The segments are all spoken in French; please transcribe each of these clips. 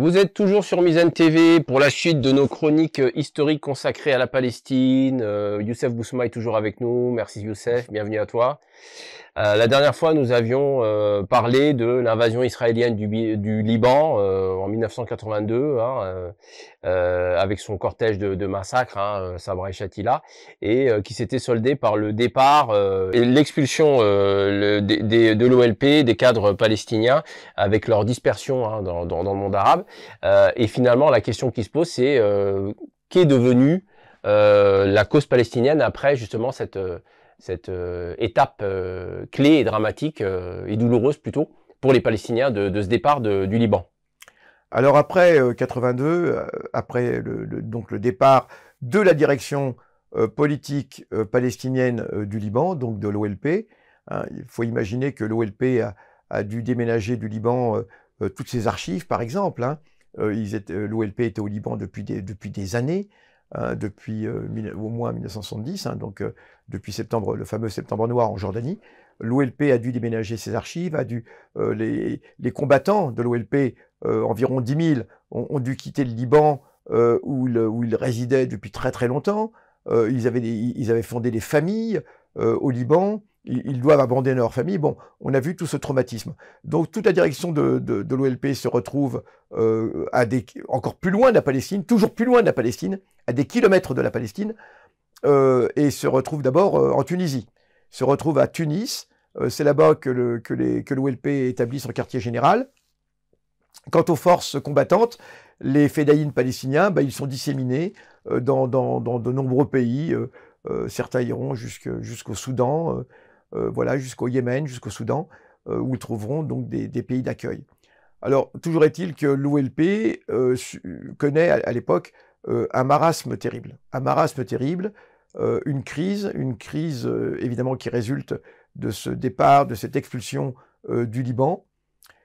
Vous êtes toujours sur Mizane TV pour la suite de nos chroniques historiques consacrées à la Palestine. Youssef Boussouma est toujours avec nous. Merci Youssef, bienvenue à toi. La dernière fois, nous avions parlé de l'invasion israélienne du Liban en 1982, avec son cortège de massacres, Sabra et Shatila, et qui s'était soldé par le départ et l'expulsion de l'OLP, des cadres palestiniens, avec leur dispersion dans le monde arabe. Et finalement, la question qui se pose, c'est qu'est devenue la cause palestinienne après justement cette étape clé et dramatique et douloureuse plutôt pour les Palestiniens de ce départ du Liban. Alors après 82, après donc le départ de la direction politique palestinienne du Liban, donc de l'OLP, il faut imaginer que l'OLP a dû déménager du Liban toutes ses archives, par exemple. L'OLP était au Liban depuis des années. Depuis au moins 1970, donc depuis le fameux Septembre Noir en Jordanie. L'OLP a dû déménager ses archives, les combattants de l'OLP, environ 10 000, ont dû quitter le Liban où ils résidaient depuis très très longtemps. Ils avaient fondé des familles au Liban. Ils doivent abandonner leur famille. Bon, on a vu tout ce traumatisme. Donc toute la direction de l'OLP se retrouve encore plus loin de la Palestine, toujours plus loin de la Palestine, à des kilomètres de la Palestine, et se retrouve d'abord en Tunisie. Se retrouve à Tunis. C'est là-bas que l'OLP établit son quartier général. Quant aux forces combattantes, les fédayines palestiniens, ils sont disséminés dans de nombreux pays. Certains iront jusqu'au Soudan, jusqu'au Yémen, jusqu'au Soudan, où ils trouveront donc des pays d'accueil. Alors, toujours est-il que l'OLP connaît à l'époque un marasme terrible. Une crise évidemment qui résulte de ce départ, de cette expulsion du Liban.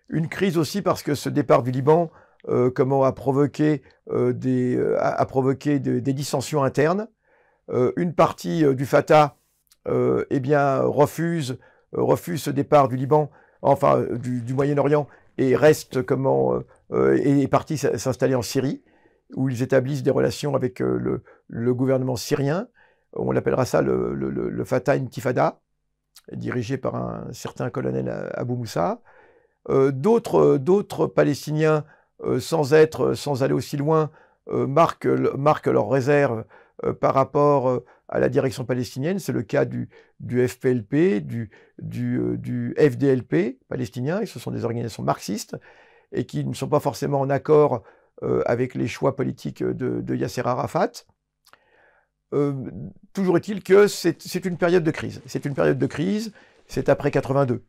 Une crise aussi parce que ce départ du Liban a provoqué des dissensions internes. Une partie du Fatah refuse ce départ du Liban, enfin du Moyen-Orient, et est parti s'installer en Syrie, où ils établissent des relations avec le gouvernement syrien. On l'appellera ça le Fatah Intifada, dirigé par un certain colonel Abou Moussa. D'autres Palestiniens, sans aller aussi loin, marquent leurs réserves par rapport à la direction palestinienne. C'est le cas du FPLP, du FDLP palestinien, et ce sont des organisations marxistes, et qui ne sont pas forcément en accord avec les choix politiques de Yasser Arafat. Toujours est-il que c'est une période de crise. C'est après 82.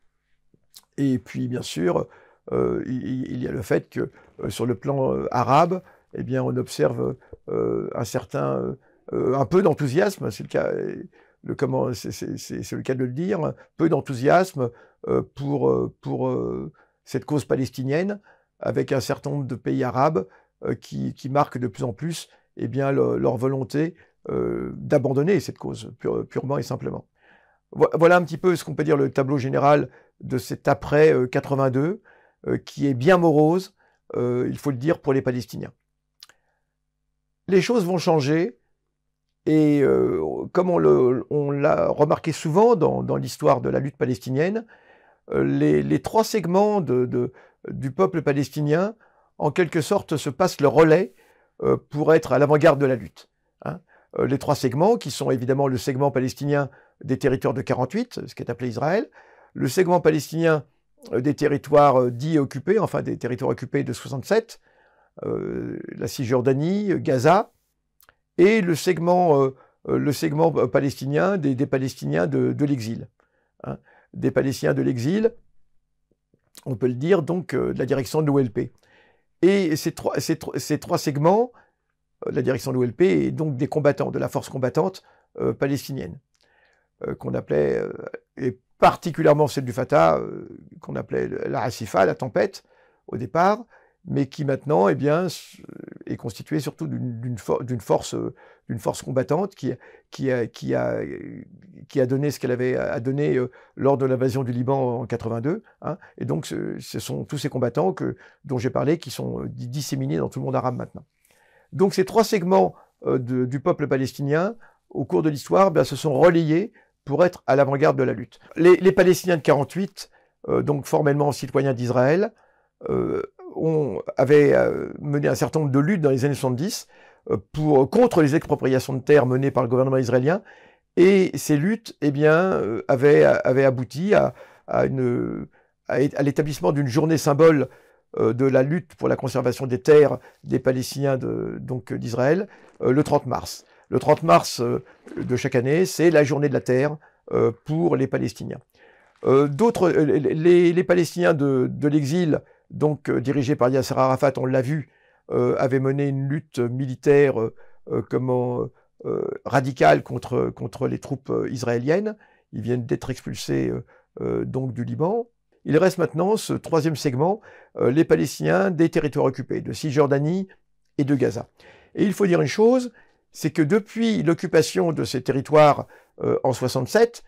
Et puis, bien sûr, il y a le fait que sur le plan arabe, on observe un peu d'enthousiasme, c'est le cas de le dire, peu d'enthousiasme pour cette cause palestinienne, avec un certain nombre de pays arabes qui marquent de plus en plus leur volonté d'abandonner cette cause, purement et simplement. Voilà un petit peu ce qu'on peut dire le tableau général de cet après 82, qui est bien morose, il faut le dire, pour les Palestiniens. Les choses vont changer, et comme on l'a remarqué souvent dans l'histoire de la lutte palestinienne, les trois segments du peuple palestinien, en quelque sorte, se passent le relais pour être à l'avant-garde de la lutte. Les trois segments, qui sont évidemment le segment palestinien des territoires de 48, ce qui est appelé Israël, le segment palestinien des territoires dits occupés, enfin des territoires occupés de 67, la Cisjordanie, Gaza, et le segment palestinien des Palestiniens de l'exil. Des Palestiniens de l'exil, on peut le dire, donc de la direction de l'OLP. Et ces trois segments, la direction de l'OLP, et donc des combattants, de la force combattante palestinienne, qu'on appelait, et particulièrement celle du Fatah, qu'on appelait la Asifa, la tempête, au départ, mais qui maintenant est constituée surtout d'une force d'une force combattante qui a donné ce qu'elle avait à donner lors de l'invasion du Liban en 82. Hein. Et donc, ce sont tous ces combattants dont j'ai parlé qui sont disséminés dans tout le monde arabe maintenant. Donc, ces trois segments du peuple palestinien, au cours de l'histoire, se sont relayés pour être à l'avant-garde de la lutte. Les Palestiniens de 48, donc formellement citoyens d'Israël, avaient mené un certain nombre de luttes dans les années 70 contre les expropriations de terres menées par le gouvernement israélien. Et ces luttes avaient abouti à l'établissement d'une journée symbole de la lutte pour la conservation des terres des Palestiniens d'Israël, le 30 mars. Le 30 mars de chaque année, c'est la journée de la terre pour les Palestiniens. Les Palestiniens de l'exil, dirigés par Yasser Arafat, on l'a vu, avaient mené une lutte militaire radicale contre les troupes israéliennes. Ils viennent d'être expulsés du Liban. Il reste maintenant ce troisième segment, les Palestiniens des territoires occupés, de Cisjordanie et de Gaza. Et il faut dire une chose, c'est que depuis l'occupation de ces territoires en 67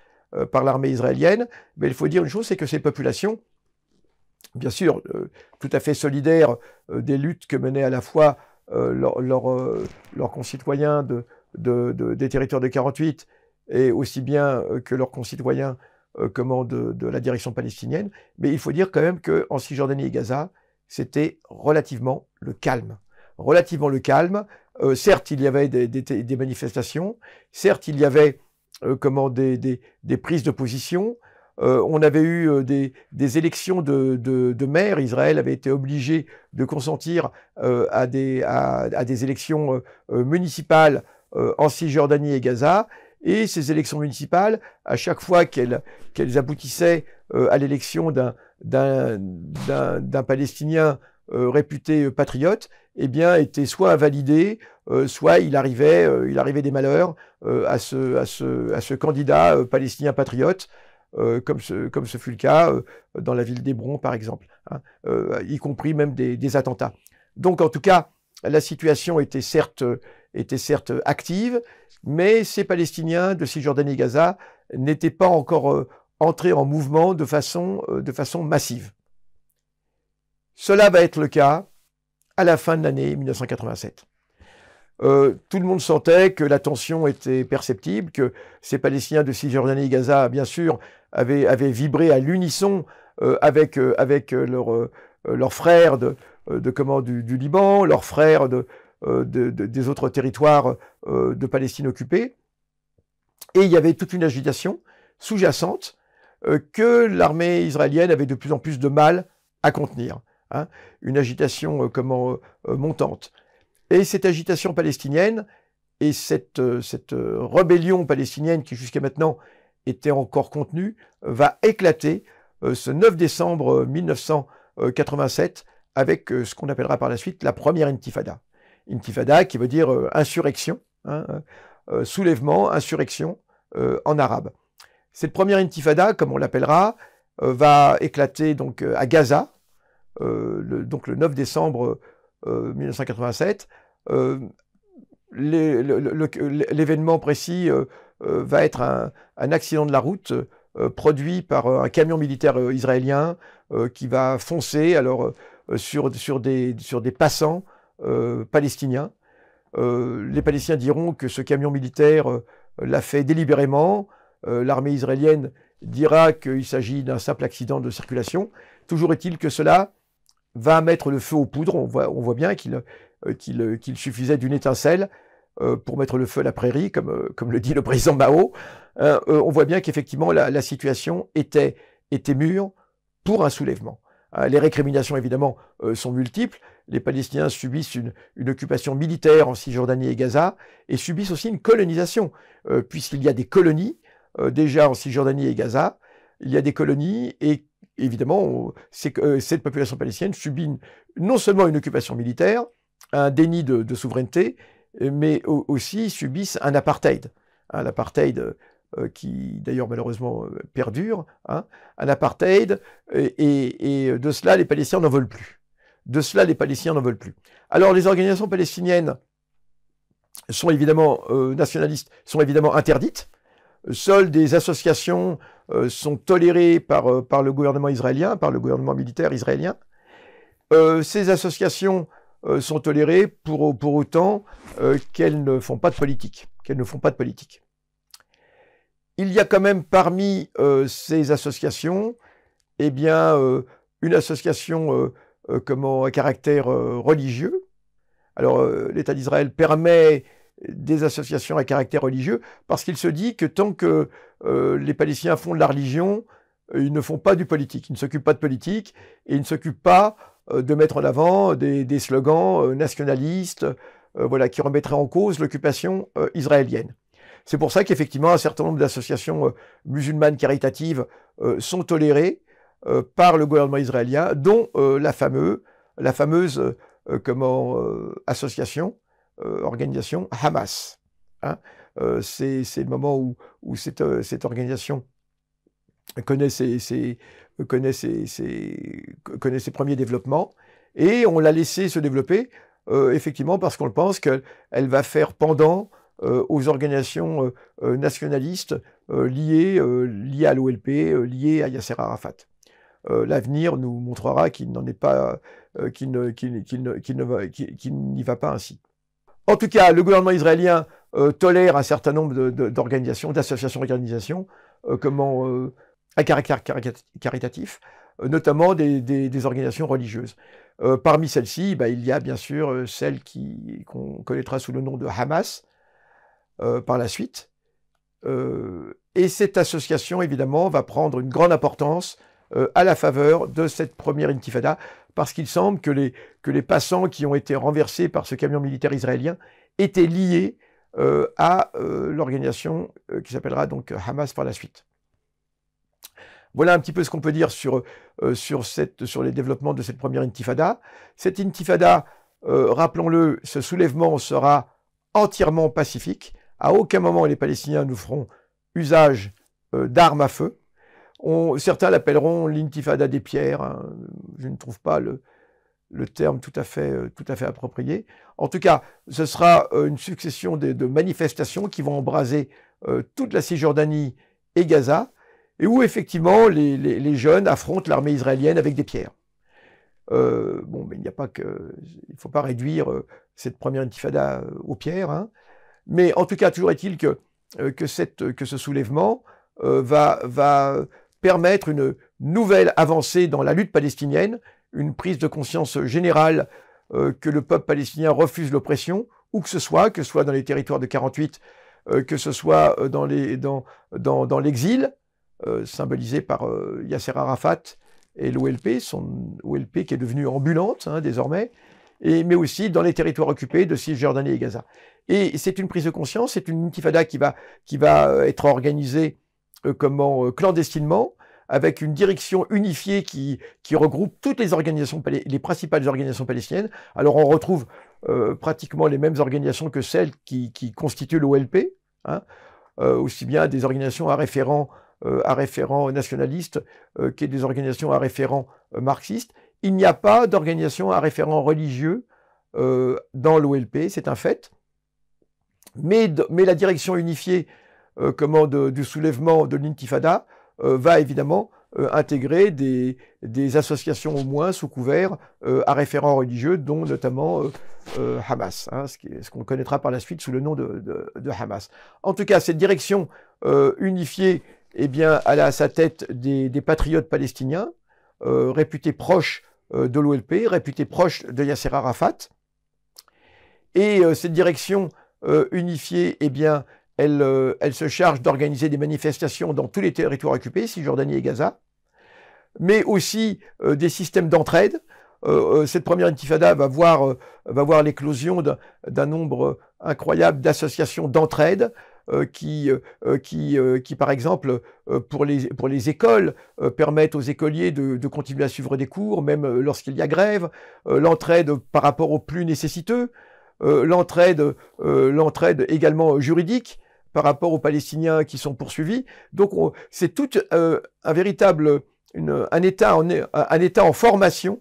par l'armée israélienne, il faut dire une chose, c'est que ces populations, bien sûr, tout à fait solidaires des luttes que menaient à la fois leurs concitoyens des territoires de 48 et aussi bien que leurs concitoyens de la direction palestinienne, mais il faut dire quand même qu'en Cisjordanie et Gaza, c'était relativement le calme. Relativement le calme. Certes, il y avait des manifestations, certes, il y avait des prises de position. On avait eu des élections de maires. Israël avait été obligé de consentir à des élections municipales en Cisjordanie et Gaza. Et ces élections municipales, à chaque fois qu'elles aboutissaient à l'élection d'un Palestinien réputé patriote, étaient soit invalidées, soit il arrivait des malheurs à ce candidat palestinien patriote, comme ce fut le cas dans la ville d'Hébron, par exemple, hein, y compris même des attentats. Donc, en tout cas, la situation était certes active, mais ces Palestiniens de Cisjordanie et Gaza n'étaient pas encore entrés en mouvement de façon massive. Cela va être le cas à la fin de l'année 1987. Tout le monde sentait que la tension était perceptible, que ces Palestiniens de Cisjordanie et Gaza, bien sûr, avaient vibré à l'unisson avec leurs frères du Liban, leurs frères des autres territoires de Palestine occupés. Et il y avait toute une agitation sous-jacente que l'armée israélienne avait de plus en plus de mal à contenir. Hein, une agitation montante. Et cette agitation palestinienne et cette rébellion palestinienne qui jusqu'à maintenant était encore contenue va éclater ce 9 décembre 1987 avec ce qu'on appellera par la suite la première intifada. Intifada qui veut dire insurrection, hein, soulèvement, insurrection en arabe. Cette première intifada, comme on l'appellera, va éclater donc à Gaza, donc le 9 décembre 1987. L'événement précis va être un accident de la route produit par un camion militaire israélien qui va foncer sur des passants palestiniens. Les Palestiniens diront que ce camion militaire l'a fait délibérément. L'armée israélienne dira qu'il s'agit d'un simple accident de circulation. Toujours est-il que cela va mettre le feu aux poudres. On voit bien qu'il suffisait d'une étincelle pour mettre le feu à la prairie, comme le dit le président Mao. On voit bien qu'effectivement la situation était mûre pour un soulèvement. Les récriminations, évidemment, sont multiples. Les Palestiniens subissent une occupation militaire en Cisjordanie et Gaza et subissent aussi une colonisation, puisqu'il y a des colonies déjà en Cisjordanie et Gaza. Il y a des colonies et évidemment, cette population palestinienne subit non seulement une occupation militaire, un déni de souveraineté, mais aussi subissent un apartheid. Un apartheid qui d'ailleurs malheureusement perdure, hein, un apartheid, et de cela les Palestiniens n'en veulent plus. De cela les Palestiniens n'en veulent plus. Alors les organisations palestiniennes sont évidemment nationalistes sont évidemment interdites. Seules des associations sont tolérées par le gouvernement israélien, par le gouvernement militaire israélien. Ces associations sont tolérées pour autant qu'elles ne font pas de politique. Il y a quand même parmi ces associations, eh bien, une association à caractère religieux. Alors, l'État d'Israël permet des associations à caractère religieux parce qu'il se dit que tant que les Palestiniens font de la religion, ils ne font pas du politique, ils ne s'occupent pas de politique et ils ne s'occupent pas de mettre en avant des slogans nationalistes voilà, qui remettraient en cause l'occupation israélienne. C'est pour ça qu'effectivement un certain nombre d'associations musulmanes caritatives sont tolérées par le gouvernement israélien, dont la fameuse organisation Hamas. Hein. C'est le moment où cette organisation connaît ses premiers développements, et on l'a laissé se développer effectivement parce qu'on pense qu'elle va faire pendant aux organisations nationalistes liées à l'OLP, liées à Yasser Arafat. L'avenir nous montrera qu'il n'en est pas, qu'il n'y va pas ainsi. En tout cas, le gouvernement israélien tolère un certain nombre d'organisations, d'associations d'organisations, à caractère caritatif, notamment des organisations religieuses. Parmi celles-ci, il y a bien sûr celle qu'on connaîtra sous le nom de Hamas par la suite. Et cette association, évidemment, va prendre une grande importance à la faveur de cette première intifada, parce qu'il semble que les passants qui ont été renversés par ce camion militaire israélien étaient liés à l'organisation qui s'appellera donc Hamas par la suite. Voilà un petit peu ce qu'on peut dire sur les développements de cette première intifada. Cette intifada, rappelons-le, ce soulèvement sera entièrement pacifique. À aucun moment les Palestiniens ne feront usage d'armes à feu. Certains l'appelleront l'intifada des pierres. Hein. Je ne trouve pas le terme tout à fait approprié. En tout cas, ce sera une succession de manifestations qui vont embraser toute la Cisjordanie et Gaza, et où effectivement les jeunes affrontent l'armée israélienne avec des pierres. Mais il n'y a pas que, il ne faut pas réduire cette première intifada aux pierres, hein. Mais en tout cas, toujours est-il que ce soulèvement va permettre une nouvelle avancée dans la lutte palestinienne, une prise de conscience générale que le peuple palestinien refuse l'oppression, où que ce soit dans les territoires de 48, que ce soit dans l'exil, symbolisé par Yasser Arafat et l'OLP, son OLP qui est devenue ambulante hein, désormais, mais aussi dans les territoires occupés de Cisjordanie et Gaza. Et c'est une prise de conscience, c'est une intifada qui va être organisée clandestinement, avec une direction unifiée qui regroupe toutes les principales organisations palestiniennes. Alors on retrouve pratiquement les mêmes organisations que celles qui constituent l'OLP, hein, aussi bien des organisations à référents nationalistes que des organisations à référents marxistes. Il n'y a pas d'organisation à référents religieux dans l'OLP, c'est un fait. Mais la direction unifiée du soulèvement de l'intifada va évidemment intégrer des associations au moins sous couvert à référents religieux, dont notamment Hamas, hein, ce qu'on connaîtra par la suite sous le nom de Hamas. En tout cas, cette direction unifiée, eh bien, elle a à sa tête des patriotes palestiniens, réputés proches de l'OLP, réputés proches de Yasser Arafat. Et cette direction unifiée, eh bien, elle se charge d'organiser des manifestations dans tous les territoires occupés, Cisjordanie et Gaza, mais aussi des systèmes d'entraide. Cette première intifada va voir l'éclosion d'un nombre incroyable d'associations d'entraide qui, par exemple, pour les écoles, permettent aux écoliers de continuer à suivre des cours, même lorsqu'il y a grève, l'entraide par rapport aux plus nécessiteux, l'entraide également juridique par rapport aux Palestiniens qui sont poursuivis. Donc c'est tout un État en formation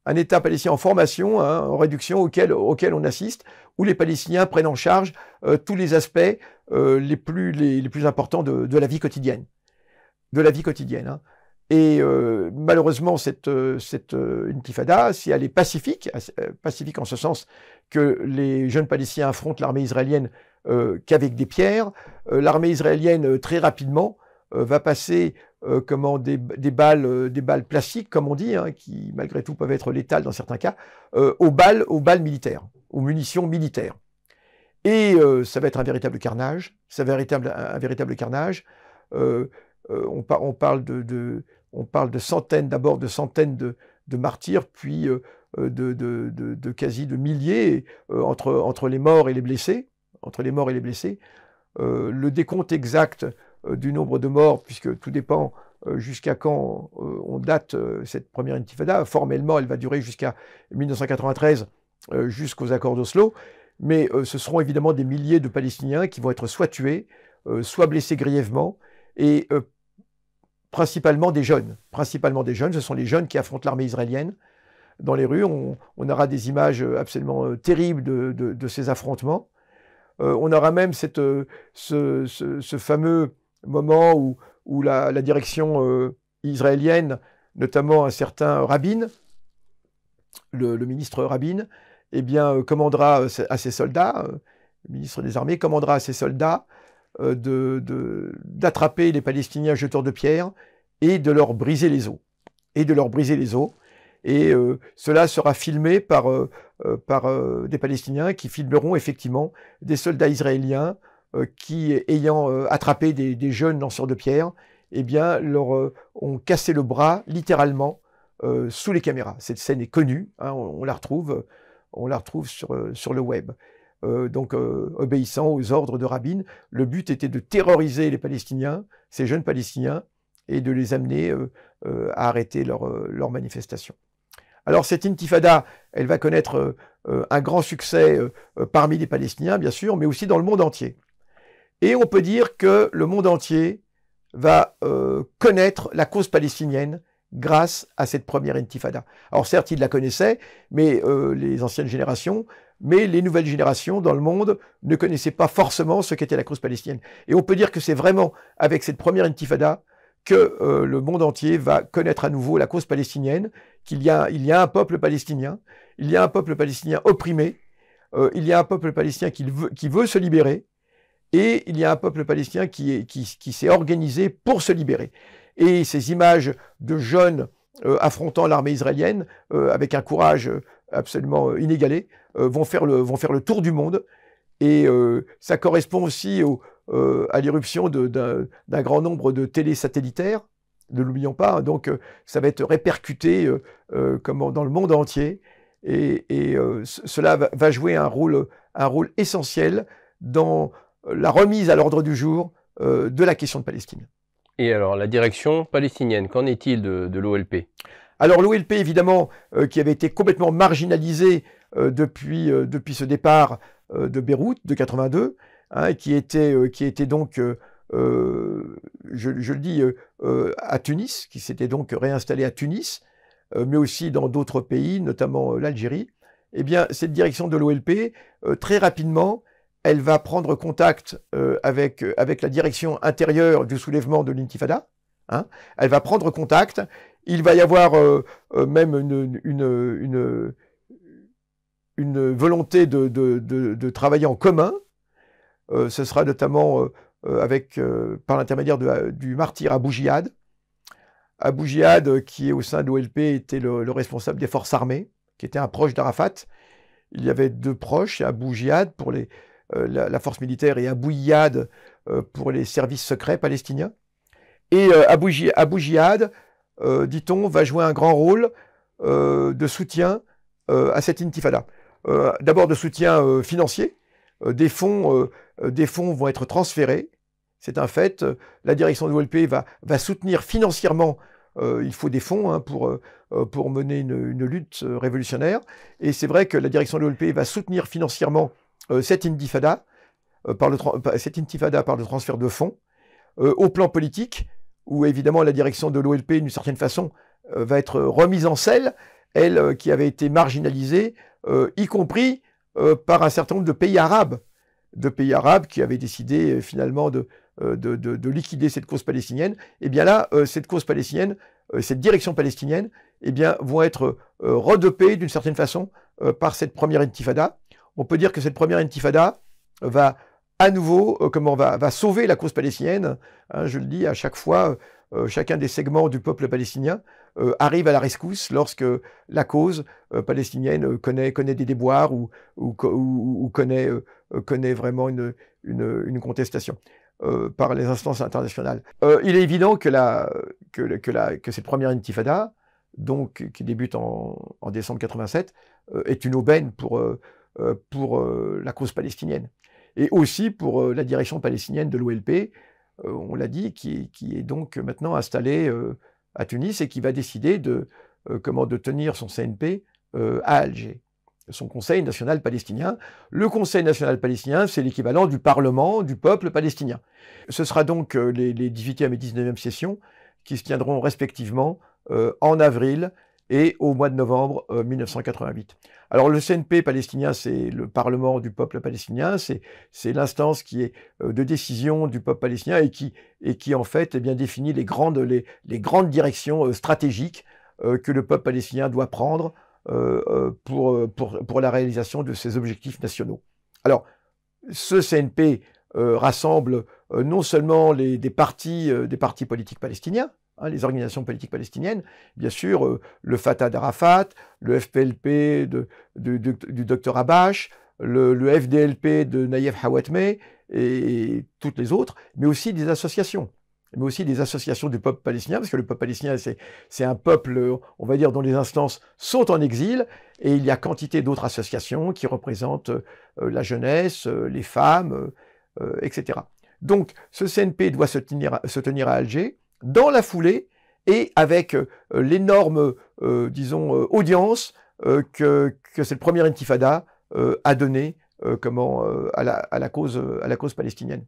un État palestinien en formation, hein, en réduction, auquel on assiste, où les Palestiniens prennent en charge tous les aspects les plus importants de la vie quotidienne. Hein. Et malheureusement, cette intifada, si elle est pacifique en ce sens que les jeunes Palestiniens affrontent l'armée israélienne qu'avec des pierres, l'armée israélienne très rapidement va passer des balles plastiques, comme on dit, hein, qui malgré tout peuvent être létales dans certains cas, aux balles militaires, aux munitions militaires. Et ça va être un véritable carnage. Un véritable carnage. On parle de centaines, d'abord de centaines de martyrs, puis de quasi de milliers entre les morts et les blessés. Le décompte exact du nombre de morts, puisque tout dépend jusqu'à quand on date cette première intifada. Formellement, elle va durer jusqu'à 1993, jusqu'aux accords d'Oslo. Mais ce seront évidemment des milliers de Palestiniens qui vont être soit tués, soit blessés grièvement, et principalement des jeunes. Ce sont les jeunes qui affrontent l'armée israélienne dans les rues. On aura des images absolument terribles de ces affrontements. On aura même ce fameux moment où la direction israélienne, notamment un certain Rabin, le ministre Rabin, eh bien, commandera à ses soldats, le ministre des Armées commandera à ses soldats d'attraper les Palestiniens jeteurs de pierres et de leur briser les os. Et cela sera filmé par des Palestiniens qui filmeront effectivement des soldats israéliens qui, ayant attrapé des jeunes lanceurs de pierres, eh bien, ont cassé le bras, littéralement, sous les caméras. Cette scène est connue, hein, on la retrouve sur le web. Donc, obéissant aux ordres de Rabin, le but était de terroriser les Palestiniens, ces jeunes Palestiniens, et de les amener à arrêter leur manifestation. Alors, cette intifada, elle va connaître un grand succès parmi les Palestiniens, bien sûr, mais aussi dans le monde entier. Et on peut dire que le monde entier va connaître la cause palestinienne grâce à cette première intifada. Alors certes, ils la connaissaient, mais les anciennes générations, mais les nouvelles générations dans le monde ne connaissaient pas forcément ce qu'était la cause palestinienne. Et on peut dire que c'est vraiment avec cette première intifada que le monde entier va connaître à nouveau la cause palestinienne, qu'il y a un peuple palestinien, il y a un peuple palestinien opprimé, il y a un peuple palestinien qui veut se libérer, et il y a un peuple palestinien qui s'est organisé pour se libérer. Et ces images de jeunes affrontant l'armée israélienne avec un courage absolument inégalé vont faire le tour du monde. Et ça correspond aussi à l'irruption d'un grand nombre de télés satellitaires, ne l'oublions pas. Donc ça va être répercuté dans le monde entier. Et cela va jouer un rôle essentiel dans la remise à l'ordre du jour de la question de Palestine. Et alors, la direction palestinienne, qu'en est-il de l'OLP? Alors l'OLP, évidemment, qui avait été complètement marginalisé depuis ce départ de Beyrouth, de 82, hein, qui était donc, je le dis, à Tunis, qui s'était donc réinstallé à Tunis, mais aussi dans d'autres pays, notamment l'Algérie. Eh bien, cette direction de l'OLP, très rapidement, elle va prendre contact avec la direction intérieure du soulèvement de l'intifada. Hein. Elle va prendre contact. Il va y avoir même une volonté de travailler en commun. Ce sera notamment par l'intermédiaire du martyr Abou Jihad. Abou Jihad, qui est au sein de l'OLP, était le responsable des forces armées, qui était un proche d'Arafat. Il y avait deux proches, Abou Jihad pour la force militaire et Abou Iyad pour les services secrets palestiniens. Et Abou Jihad, dit-on, va jouer un grand rôle de soutien à cette intifada. D'abord de soutien financier. Des fonds vont être transférés. C'est un fait. La direction de l'OLP va soutenir financièrement. Il faut des fonds hein, pour mener une lutte révolutionnaire. Et c'est vrai que la direction de l'OLP va soutenir financièrement cette intifada par le transfert de fonds. Au plan politique, où évidemment la direction de l'OLP, d'une certaine façon, va être remise en selle, elle qui avait été marginalisée, y compris par un certain nombre de pays arabes qui avaient décidé finalement de liquider cette cause palestinienne. Et bien là, cette cause palestinienne, cette direction palestinienne, eh bien, vont être redopées d'une certaine façon par cette première intifada. On peut dire que cette première intifada va à nouveau, va sauver la cause palestinienne. Hein, je le dis à chaque fois, chacun des segments du peuple palestinien arrive à la rescousse lorsque la cause palestinienne connaît des déboires ou connaît vraiment une contestation par les instances internationales. Il est évident que cette première intifada, donc qui débute en décembre 87, est une aubaine pour la cause palestinienne et aussi pour la direction palestinienne de l'OLP, on l'a dit, qui est donc maintenant installée à Tunis et qui va décider de tenir son CNP à Alger, son Conseil national palestinien. Le Conseil national palestinien, c'est l'équivalent du Parlement du peuple palestinien. Ce sera donc les 18e et 19e sessions qui se tiendront respectivement en avril et au mois de novembre 1988. Alors le CNP palestinien, c'est le Parlement du peuple palestinien, c'est l'instance qui est de décision du peuple palestinien et qui en fait définit les grandes directions stratégiques que le peuple palestinien doit prendre pour la réalisation de ses objectifs nationaux. Alors ce CNP rassemble non seulement des partis politiques palestiniens, les organisations politiques palestiniennes, bien sûr, le Fatah d'Arafat, le FPLP du Dr Habash, le FDLP de Naïef Hawatmeh et toutes les autres, mais aussi des associations. Mais aussi des associations du peuple palestinien, parce que le peuple palestinien, c'est un peuple, on va dire, dont les instances sont en exil, et il y a quantité d'autres associations qui représentent la jeunesse, les femmes, etc. Donc, ce CNP doit se tenir à Alger, dans la foulée et avec l'énorme, audience que cette première intifada a donnée à la cause palestinienne.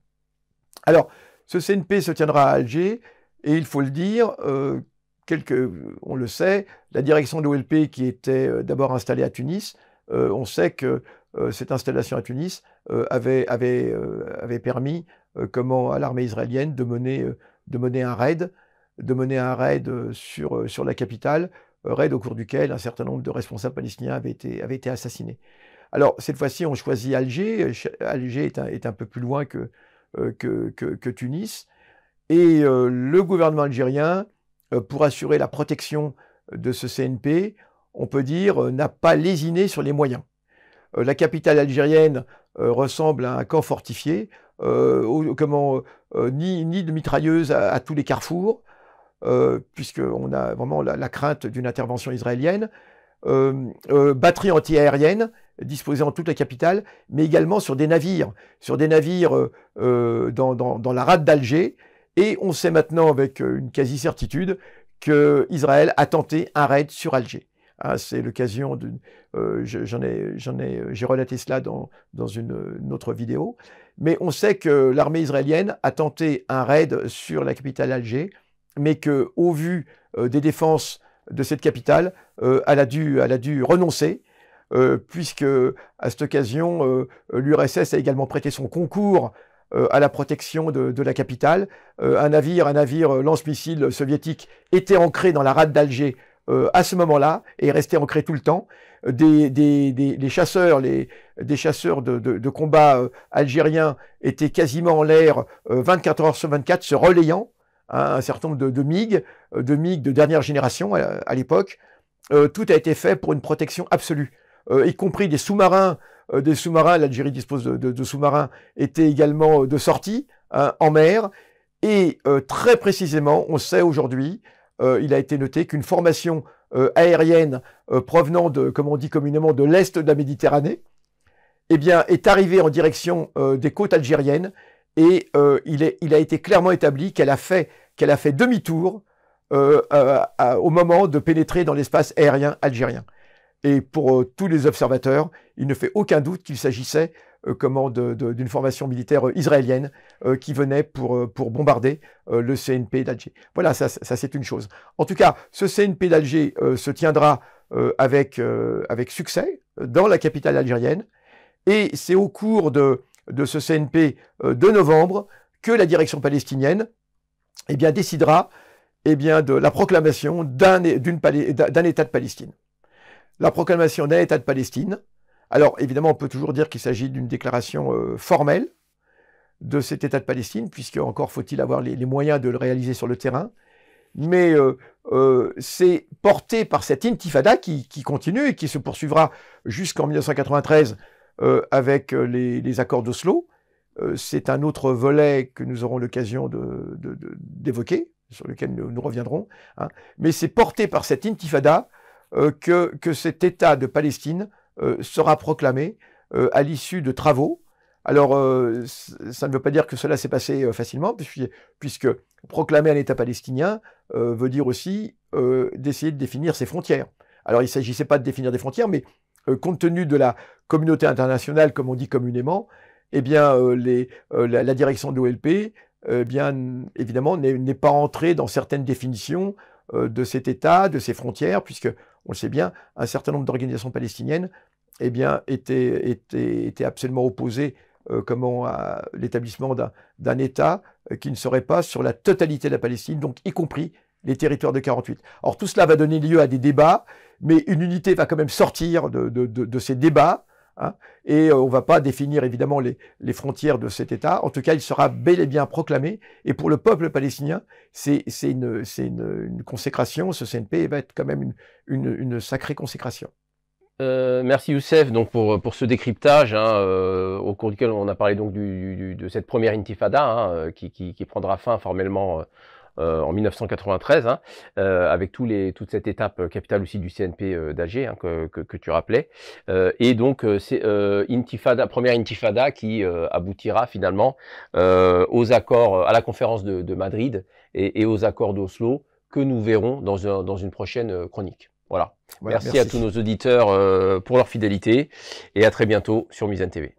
Alors, ce CNP se tiendra à Alger et il faut le dire, on le sait, la direction de l'OLP qui était d'abord installée à Tunis, on sait que cette installation à Tunis avait permis à l'armée israélienne de mener un raid sur la capitale, raid au cours duquel un certain nombre de responsables palestiniens avaient été assassinés. Alors cette fois-ci, on choisit Alger. Alger est un peu plus loin que Tunis, et le gouvernement algérien, pour assurer la protection de ce CNP, on peut dire, n'a pas lésiné sur les moyens. La capitale algérienne ressemble à un camp fortifié, ni de mitrailleuses à tous les carrefours, puisqu'on a vraiment la crainte d'une intervention israélienne, batterie anti-aérienne disposée en toute la capitale, mais également sur des navires dans la rade d'Alger, et on sait maintenant avec une quasi-certitude qu'Israël a tenté un raid sur Alger. Hein, c'est l'occasion j'ai relaté cela dans une autre vidéo, mais on sait que l'armée israélienne a tenté un raid sur la capitale Alger, mais qu'au vu des défenses de cette capitale, elle a dû renoncer, puisque à cette occasion, l'URSS a également prêté son concours à la protection de la capitale. Un navire lance-missile soviétique était ancré dans la rade d'Alger à ce moment-là, et est resté ancré tout le temps. Les chasseurs de combat algériens étaient quasiment en l'air 24 heures sur 24, se relayant, un certain nombre de MiG de dernière génération à l'époque. Tout a été fait pour une protection absolue, y compris des sous-marins. L'Algérie dispose de sous-marins, étaient également de sortie en mer. Et très précisément, on sait aujourd'hui, il a été noté qu'une formation aérienne provenant comme on dit communément, de l'est de la Méditerranée, est arrivée en direction des côtes algériennes, et il a été clairement établi qu'elle a fait demi-tour au moment de pénétrer dans l'espace aérien algérien. Et pour tous les observateurs, il ne fait aucun doute qu'il s'agissait d'une formation militaire israélienne qui venait pour bombarder le CNP d'Alger. Voilà, ça c'est une chose. En tout cas, ce CNP d'Alger se tiendra avec succès dans la capitale algérienne. Et c'est au cours de ce CNP de novembre que la direction palestinienne décidera de la proclamation d'un État de Palestine. La proclamation d'un État de Palestine. Alors évidemment, on peut toujours dire qu'il s'agit d'une déclaration formelle de cet État de Palestine, puisque encore faut-il avoir les moyens de le réaliser sur le terrain. Mais c'est porté par cette intifada qui continue et qui se poursuivra jusqu'en 1993 avec les accords d'Oslo. C'est un autre volet que nous aurons l'occasion d'évoquer, sur lequel nous reviendrons. Hein. Mais c'est porté par cette intifada que cet État de Palestine sera proclamé à l'issue de travaux. Alors, ça ne veut pas dire que cela s'est passé facilement, puisque proclamer un État palestinien veut dire aussi d'essayer de définir ses frontières. Alors, il ne s'agissait pas de définir des frontières, mais compte tenu de la communauté internationale, comme on dit communément, la direction de l'OLP, évidemment, n'est pas entrée dans certaines définitions de cet État, de ses frontières, puisque, on le sait bien, un certain nombre d'organisations palestiniennes étaient absolument opposées à l'établissement d'un État qui ne serait pas sur la totalité de la Palestine, donc y compris les territoires de 48. Or, tout cela va donner lieu à des débats, mais une unité va quand même sortir de ces débats, hein, et on ne va pas définir évidemment les frontières de cet État. En tout cas, il sera bel et bien proclamé, et pour le peuple palestinien, c'est une consécration. Ce CNP va être quand même une sacrée consécration. Merci Youssef donc pour ce décryptage au cours duquel on a parlé donc de cette première intifada qui prendra fin formellement en 1993 avec toute cette étape capitale aussi du CNP d'Alger que tu rappelais et donc c'est première intifada qui aboutira finalement aux accords à la conférence de Madrid et aux accords d'Oslo que nous verrons dans une prochaine chronique. Voilà. Merci à tous nos auditeurs pour leur fidélité et à très bientôt sur Mizan TV.